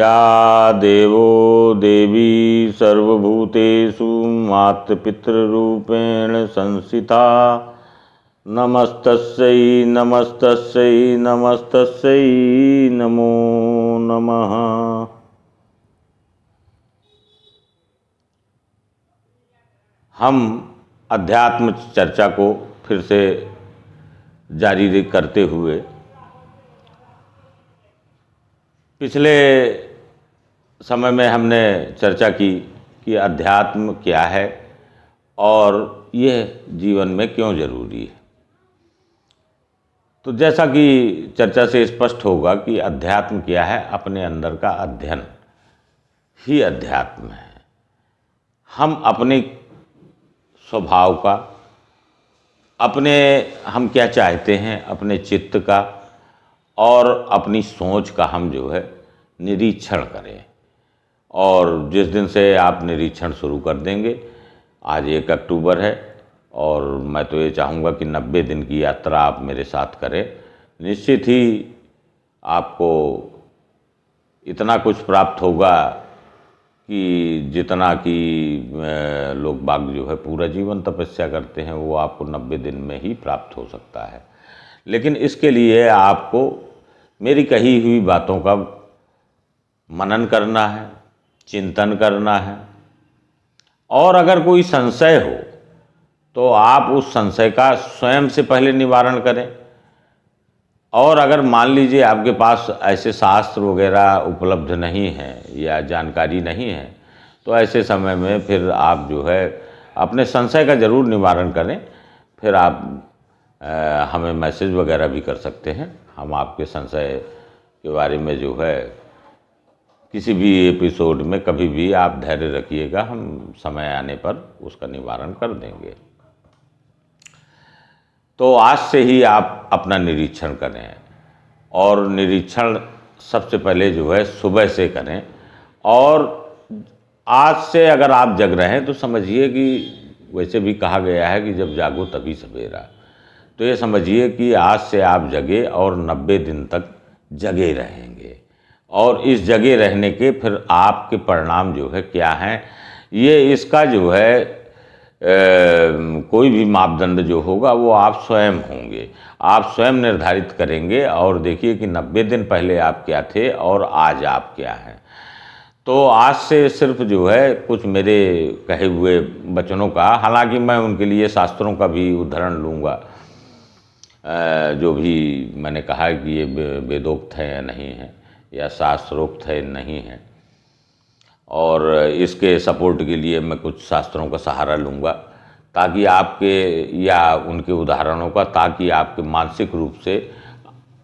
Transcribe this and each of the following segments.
या देवो देवी सर्वभूतेषु मातृपितृरूपेण संस्थिता नमस्तस्यै नमस्तस्यै नमस्तस्यै नमो नमः। हम अध्यात्म चर्चा को फिर से जारी करते हुए पिछले समय में हमने चर्चा की कि अध्यात्म क्या है और यह जीवन में क्यों जरूरी है। तो जैसा कि चर्चा से स्पष्ट होगा कि अध्यात्म क्या है, अपने अंदर का अध्ययन ही अध्यात्म है। हम अपने स्वभाव का, अपने हम क्या चाहते हैं, अपने चित्त का और अपनी सोच का हम जो है निरीक्षण करें। और जिस दिन से आप निरीक्षण शुरू कर देंगे, आज 1 अक्टूबर है और मैं तो ये चाहूँगा कि 90 दिन की यात्रा आप मेरे साथ करें। निश्चित ही आपको इतना कुछ प्राप्त होगा कि जितना कि लोग बाग जो है पूरा जीवन तपस्या करते हैं, वो आपको 90 दिन में ही प्राप्त हो सकता है। लेकिन इसके लिए आपको मेरी कही हुई बातों का मनन करना है, चिंतन करना है, और अगर कोई संशय हो तो आप उस संशय का स्वयं से पहले निवारण करें। और अगर मान लीजिए आपके पास ऐसे शास्त्र वगैरह उपलब्ध नहीं हैं या जानकारी नहीं है, तो ऐसे समय में फिर आप जो है अपने संशय का ज़रूर निवारण करें। फिर आप हमें मैसेज वगैरह भी कर सकते हैं। हम आपके संशय के बारे में जो है किसी भी एपिसोड में कभी भी आप धैर्य रखिएगा, हम समय आने पर उसका निवारण कर देंगे। तो आज से ही आप अपना निरीक्षण करें, और निरीक्षण सबसे पहले जो है सुबह से करें। और आज से अगर आप जग रहे हैं तो समझिए कि वैसे भी कहा गया है कि जब जागो तभी सवेरा। तो ये समझिए कि आज से आप जगे और 90 दिन तक जगे रहेंगे। और इस जगे रहने के फिर आपके परिणाम जो है क्या हैं, ये इसका जो है कोई भी मापदंड जो होगा वो आप स्वयं होंगे, आप स्वयं निर्धारित करेंगे। और देखिए कि 90 दिन पहले आप क्या थे और आज आप क्या हैं। तो आज से सिर्फ जो है कुछ मेरे कहे हुए वचनों का, हालांकि मैं उनके लिए शास्त्रों का भी उदाहरण लूँगा, जो भी मैंने कहा है कि ये वेदोक्त है या नहीं है, या शास्त्रोक्त है नहीं है, और इसके सपोर्ट के लिए मैं कुछ शास्त्रों का सहारा लूँगा, ताकि आपके या उनके उदाहरणों का, ताकि आपके मानसिक रूप से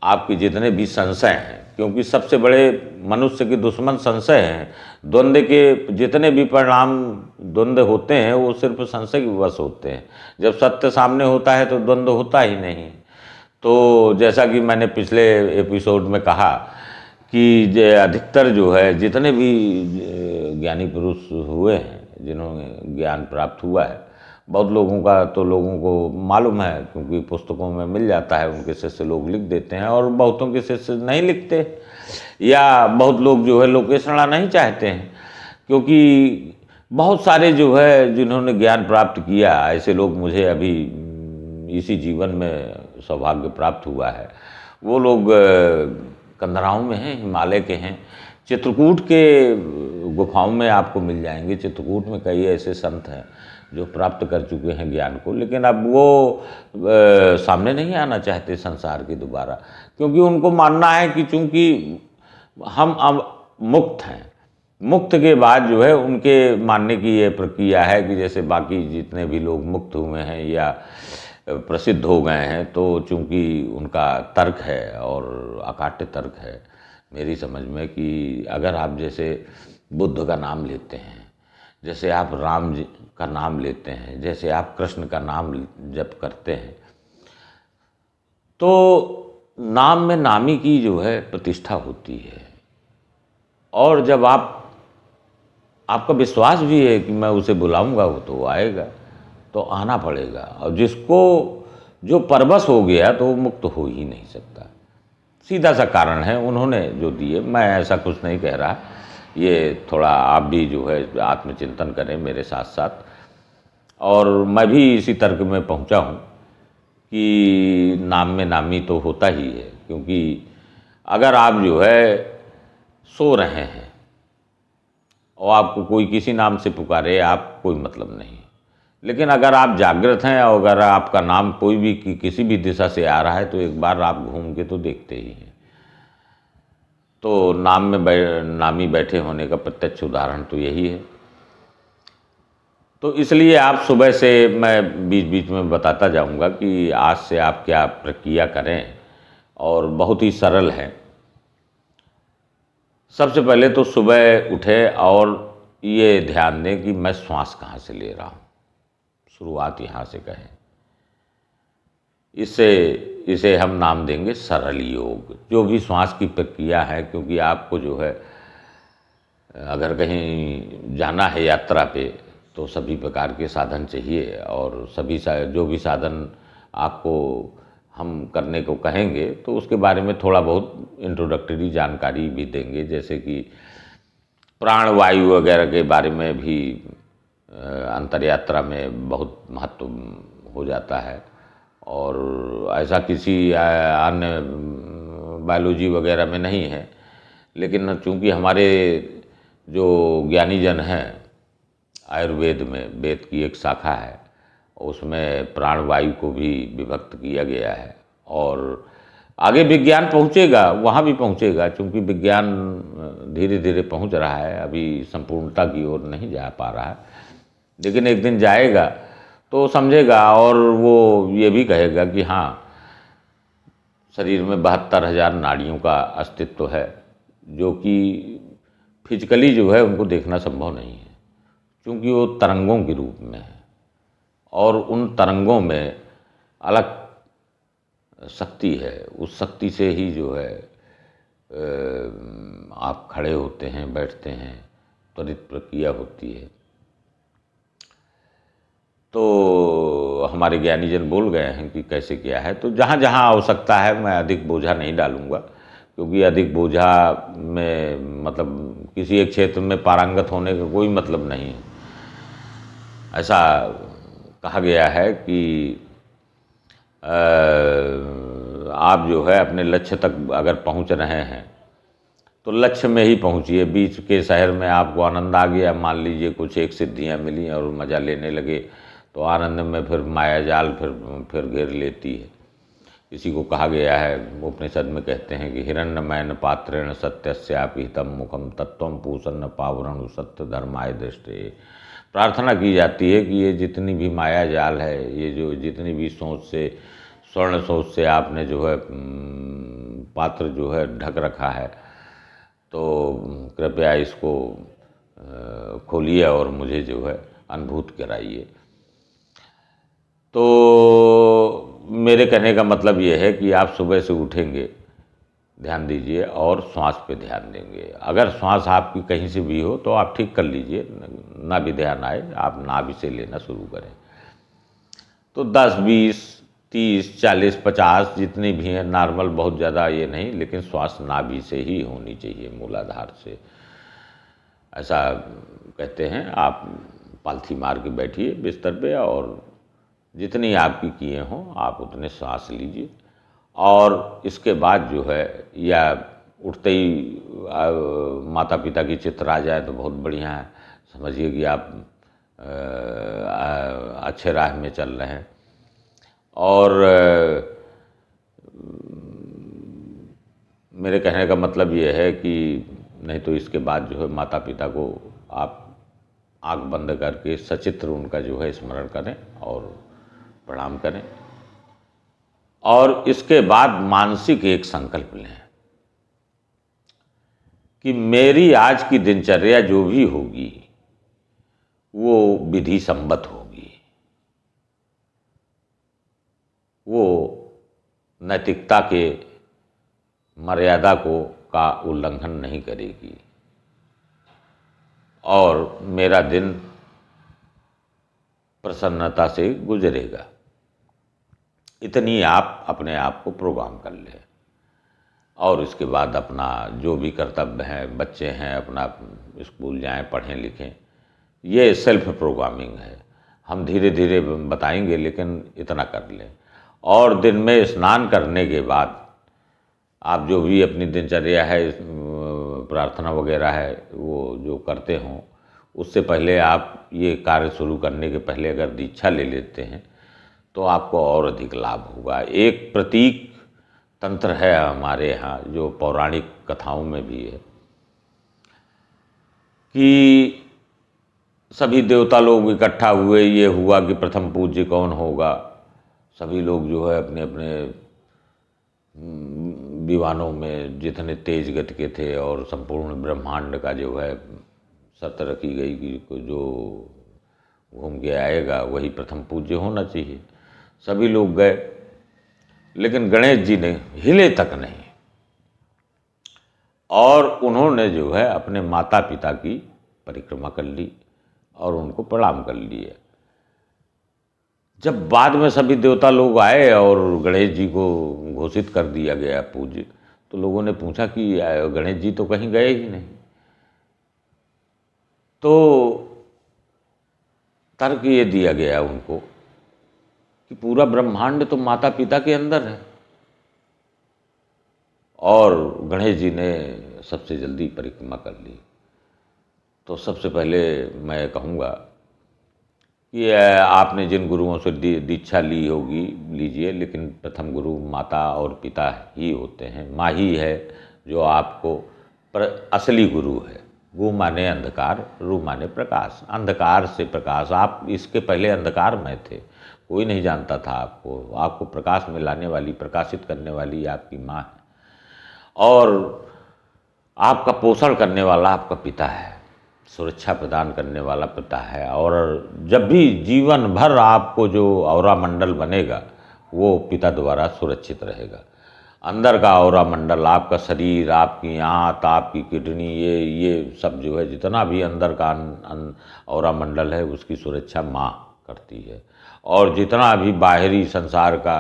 आपके जितने भी संशय हैं, क्योंकि सबसे बड़े मनुष्य के दुश्मन संशय हैं। द्वंद्व के जितने भी परिणाम द्वंद्व होते हैं वो सिर्फ संशय के वश होते हैं। जब सत्य सामने होता है तो द्वंद्व होता ही नहीं। तो जैसा कि मैंने पिछले एपिसोड में कहा कि अधिकतर जो है जितने भी ज्ञानी पुरुष हुए हैं, जिन्होंने ज्ञान प्राप्त हुआ है, बहुत लोगों का तो लोगों को मालूम है, क्योंकि पुस्तकों में मिल जाता है, उनके शिष्य लोग लिख देते हैं। और बहुतों के शिष्य नहीं लिखते, या बहुत लोग जो है लोकेशणा नहीं चाहते हैं, क्योंकि बहुत सारे जो है जिन्होंने ज्ञान प्राप्त किया, ऐसे लोग मुझे अभी इसी जीवन में सौभाग्य प्राप्त हुआ है। वो लोग कंदराओं में हैं, हिमालय के हैं, चित्रकूट के गुफाओं में आपको मिल जाएंगे। चित्रकूट में कई ऐसे संत हैं जो प्राप्त कर चुके हैं ज्ञान को, लेकिन अब वो सामने नहीं आना चाहते संसार के दोबारा, क्योंकि उनको मानना है कि चूँकि हम अब मुक्त हैं, मुक्त के बाद जो है उनके मानने की ये प्रक्रिया है कि जैसे बाकी जितने भी लोग मुक्त हुए हैं या प्रसिद्ध हो गए हैं, तो चूँकि उनका तर्क है और अकाट्य तर्क है मेरी समझ में, कि अगर आप जैसे बुद्ध का नाम लेते हैं, जैसे आप राम जी का नाम लेते हैं, जैसे आप कृष्ण का नाम जप करते हैं, तो नाम में नामी की जो है प्रतिष्ठा होती है। और जब आपका विश्वास भी है कि मैं उसे बुलाऊंगा वो तो आएगा, तो आना पड़ेगा। और जिसको जो परवश हो गया तो वो मुक्त हो ही नहीं सकता। सीधा सा कारण है उन्होंने जो दिए, मैं ऐसा कुछ नहीं कह रहा। ये थोड़ा आप भी जो है आत्मचिंतन करें मेरे साथ साथ। और मैं भी इसी तर्क में पहुंचा हूं कि नाम में नामी तो होता ही है, क्योंकि अगर आप जो है सो रहे हैं और आपको कोई किसी नाम से पुकारे, आप कोई मतलब नहीं। लेकिन अगर आप जागृत हैं और अगर आपका नाम कोई भी किसी भी दिशा से आ रहा है, तो एक बार आप घूम के तो देखते ही हैं। तो नाम में नामी बैठे होने का प्रत्यक्ष उदाहरण तो यही है। तो इसलिए आप सुबह से, मैं बीच बीच में बताता जाऊंगा कि आज से आप क्या प्रक्रिया करें, और बहुत ही सरल है। सबसे पहले तो सुबह उठे और ये ध्यान दें कि मैं श्वास कहाँ से ले रहा हूँ, शुरुआत यहाँ से कहें। इसे हम नाम देंगे सरल योग, जो भी श्वास की प्रक्रिया है। क्योंकि आपको जो है अगर कहीं जाना है यात्रा पे, तो सभी प्रकार के साधन चाहिए, और सभी जो भी साधन आपको हम करने को कहेंगे तो उसके बारे में थोड़ा बहुत इंट्रोडक्टरी जानकारी भी देंगे, जैसे कि प्राणवायु वगैरह के बारे में भी अंतर यात्रा में बहुत महत्व हो जाता है। और ऐसा किसी अन्य बायोलॉजी वगैरह में नहीं है, लेकिन चूंकि हमारे जो ज्ञानी जन हैं, आयुर्वेद में वेद की एक शाखा है, उसमें प्राणवायु को भी विभक्त किया गया है। और आगे विज्ञान पहुंचेगा, वहाँ भी पहुंचेगा, क्योंकि विज्ञान धीरे धीरे पहुंच रहा है, अभी संपूर्णता की ओर नहीं जा पा रहा है, लेकिन एक दिन जाएगा तो समझेगा। और वो ये भी कहेगा कि हाँ, शरीर में 72,000 नाड़ियों का अस्तित्व है, जो कि फिजिकली जो है उनको देखना संभव नहीं है, क्योंकि वो तरंगों के रूप में है। और उन तरंगों में अलग शक्ति है, उस शक्ति से ही जो है आप खड़े होते हैं, बैठते हैं, त्वरित प्रक्रिया होती है। तो हमारे ज्ञानी जन बोल गए हैं कि कैसे क्या है। तो जहाँ जहाँ आवश्यकता है, मैं अधिक बोझा नहीं डालूंगा, क्योंकि अधिक बोझा में मतलब किसी एक क्षेत्र में पारंगत होने का कोई मतलब नहीं है। ऐसा कहा गया है कि आप जो है अपने लक्ष्य तक अगर पहुंच रहे हैं तो लक्ष्य में ही पहुंचिए। बीच के शहर में आपको आनंद आ गया, मान लीजिए कुछ एक सिद्धियां मिली और मज़ा लेने लगे, तो आनंद में फिर माया जाल फिर घेर लेती है। इसी को कहा गया है, उपनिषद में कहते हैं कि हिरण्यमयन पात्रेण सत्यस्यापि हितम मुखम तत्वम पूषण पावरण सत्य धर्माय दृष्टि। प्रार्थना की जाती है कि ये जितनी भी माया जाल है, ये जो जितनी भी सोच से, स्वर्ण सोच से आपने जो है पात्र जो है ढक रखा है, तो कृपया इसको खोलिए और मुझे जो है अनुभूत कराइए। तो मेरे कहने का मतलब ये है कि आप सुबह से उठेंगे, ध्यान दीजिए और श्वास पे ध्यान देंगे। अगर श्वास आपकी कहीं से भी हो तो आप ठीक कर लीजिए, ना भी ध्यान आए आप नाभि से लेना शुरू करें। तो 10, 20, 30, 40, 50 जितनी भी हैं नॉर्मल, बहुत ज़्यादा ये नहीं, लेकिन श्वास नाभि से ही होनी चाहिए, मूलाधार से। ऐसा कहते हैं। आप पालथी मार के बैठिए बिस्तर पे और जितनी आपकी किए हों आप उतने सांस लीजिए। और इसके बाद जो है, या उठते ही माता पिता की चित्र आ जाए तो बहुत बढ़िया है, समझिए कि आप अच्छे राह में चल रहे हैं। और मेरे कहने का मतलब ये है कि नहीं तो इसके बाद जो है माता पिता को आप आंख बंद करके सचित्र उनका जो है स्मरण करें और प्रणाम करें। और इसके बाद मानसिक एक संकल्प लें कि मेरी आज की दिनचर्या जो भी होगी वो विधि सम्मत होगी, वो नैतिकता के मर्यादा का उल्लंघन नहीं करेगी, और मेरा दिन प्रसन्नता से गुजरेगा। इतनी आप अपने आप को प्रोग्राम कर लें। और इसके बाद अपना जो भी कर्तव्य हैं, बच्चे हैं अपना स्कूल जाएं, पढ़ें लिखें। ये सेल्फ प्रोग्रामिंग है। हम धीरे धीरे बताएंगे, लेकिन इतना कर लें। और दिन में स्नान करने के बाद आप जो भी अपनी दिनचर्या है, प्रार्थना वगैरह है, वो जो करते हों, उससे पहले आप ये कार्य शुरू करने के पहले अगर दीक्षा ले लेते हैं तो आपको और अधिक लाभ होगा। एक प्रतीक तंत्र है हमारे यहाँ, जो पौराणिक कथाओं में भी है, कि सभी देवता लोग इकट्ठा हुए, ये हुआ कि प्रथम पूज्य कौन होगा। सभी लोग जो है अपने अपने विमानों में जितने तेज गति के थे, और संपूर्ण ब्रह्मांड का जो है शर्त रखी गई कि जो घूम के आएगा वही प्रथम पूज्य होना चाहिए। सभी लोग गए, लेकिन गणेश जी ने हिले तक नहीं, और उन्होंने जो है अपने माता पिता की परिक्रमा कर ली और उनको प्रणाम कर लिया। जब बाद में सभी देवता लोग आए और गणेश जी को घोषित कर दिया गया पूज्य, तो लोगों ने पूछा कि गणेश जी तो कहीं गए ही नहीं। तो तर्क ये दिया गया उनको कि पूरा ब्रह्मांड तो माता पिता के अंदर है, और गणेश जी ने सबसे जल्दी परिक्रमा कर ली। तो सबसे पहले मैं कहूँगा कि आपने जिन गुरुओं से दीक्षा ली होगी, लीजिए, लेकिन प्रथम गुरु माता और पिता ही होते हैं। माँ ही है जो आपको असली गुरु है। गु माने अंधकार, रू माने प्रकाश, अंधकार से प्रकाश। आप इसके पहले अंधकार में थे, कोई नहीं जानता था आपको। आपको प्रकाश में लाने वाली, प्रकाशित करने वाली आपकी माँ है, और आपका पोषण करने वाला आपका पिता है, सुरक्षा प्रदान करने वाला पिता है। और जब भी जीवन भर आपको जो औरा मंडल बनेगा वो पिता द्वारा सुरक्षित रहेगा। अंदर का औरा मंडल, आपका शरीर, आपकी आंत, आपकी किडनी, ये सब जो है, जितना भी अंदर का औरा मंडल है, उसकी सुरक्षा माँ करती है। और जितना भी बाहरी संसार का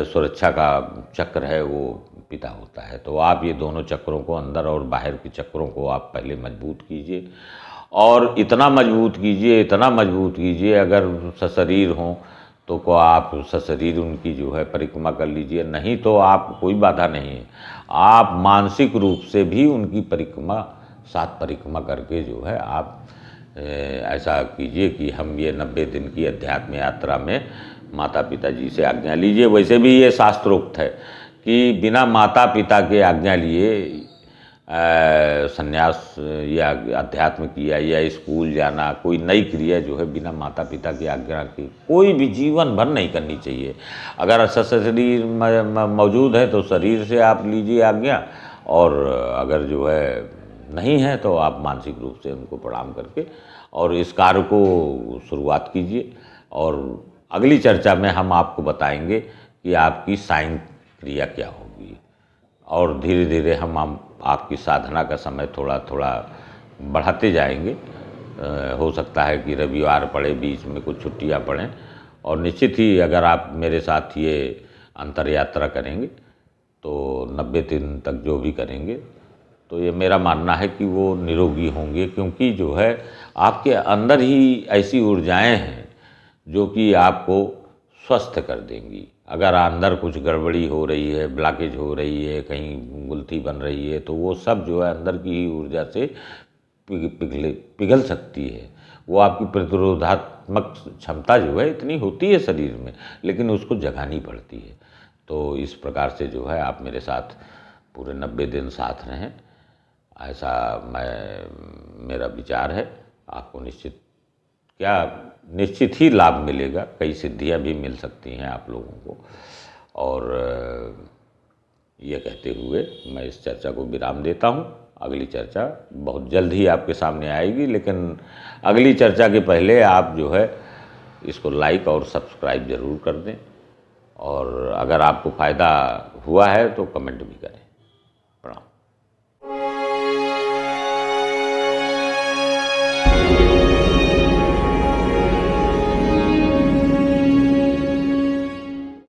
सुरक्षा का चक्र है वो पिता होता है। तो आप ये दोनों चक्रों को, अंदर और बाहर के चक्रों को आप पहले मजबूत कीजिए, और इतना मजबूत कीजिए, इतना मजबूत कीजिए, अगर सशरीर हों तो को आप सशरीर उनकी जो है परिक्रमा कर लीजिए। नहीं तो आप कोई बाधा नहीं है, आप मानसिक रूप से भी उनकी परिक्रमा, 7 परिक्रमा करके जो है आप ऐसा कीजिए कि हम ये 90 दिन की अध्यात्म यात्रा में माता पिता जी से आज्ञा लीजिए। वैसे भी ये शास्त्रोक्त है कि बिना माता पिता के आज्ञा लिए संन्यास या अध्यात्म किया या स्कूल जाना, कोई नई क्रिया जो है बिना माता पिता की आज्ञा की कोई भी जीवन भर नहीं करनी चाहिए। अगर शरीर मौजूद है तो शरीर से आप लीजिए आज्ञा, और अगर जो है नहीं है तो आप मानसिक रूप से उनको प्रणाम करके और इस कार्य को शुरुआत कीजिए। और अगली चर्चा में हम आपको बताएंगे कि आपकी साइन क्रिया क्या होगी, और धीरे धीरे हम आपकी साधना का समय थोड़ा थोड़ा बढ़ाते जाएंगे। हो सकता है कि रविवार पड़े, बीच में कुछ छुट्टियां पड़ें, और निश्चित ही अगर आप मेरे साथ ये अंतर यात्रा करेंगे तो 90 दिन तक जो भी करेंगे, तो ये मेरा मानना है कि वो निरोगी होंगे, क्योंकि जो है आपके अंदर ही ऐसी ऊर्जाएं हैं जो कि आपको स्वस्थ कर देंगी। अगर अंदर कुछ गड़बड़ी हो रही है, ब्लॉकेज हो रही है, कहीं गुलथी बन रही है, तो वो सब जो है अंदर की ही ऊर्जा से पिघल सकती है। वो आपकी प्रतिरोधात्मक क्षमता जो है इतनी होती है शरीर में, लेकिन उसको जगानी पड़ती है। तो इस प्रकार से जो है आप मेरे साथ पूरे 90 दिन साथ रहें, ऐसा मेरा विचार है। आपको निश्चित ही लाभ मिलेगा, कई सिद्धियां भी मिल सकती हैं आप लोगों को। और ये कहते हुए मैं इस चर्चा को विराम देता हूँ। अगली चर्चा बहुत जल्द ही आपके सामने आएगी, लेकिन अगली चर्चा के पहले आप जो है इसको लाइक और सब्सक्राइब ज़रूर कर दें, और अगर आपको फ़ायदा हुआ है तो कमेंट भी करें।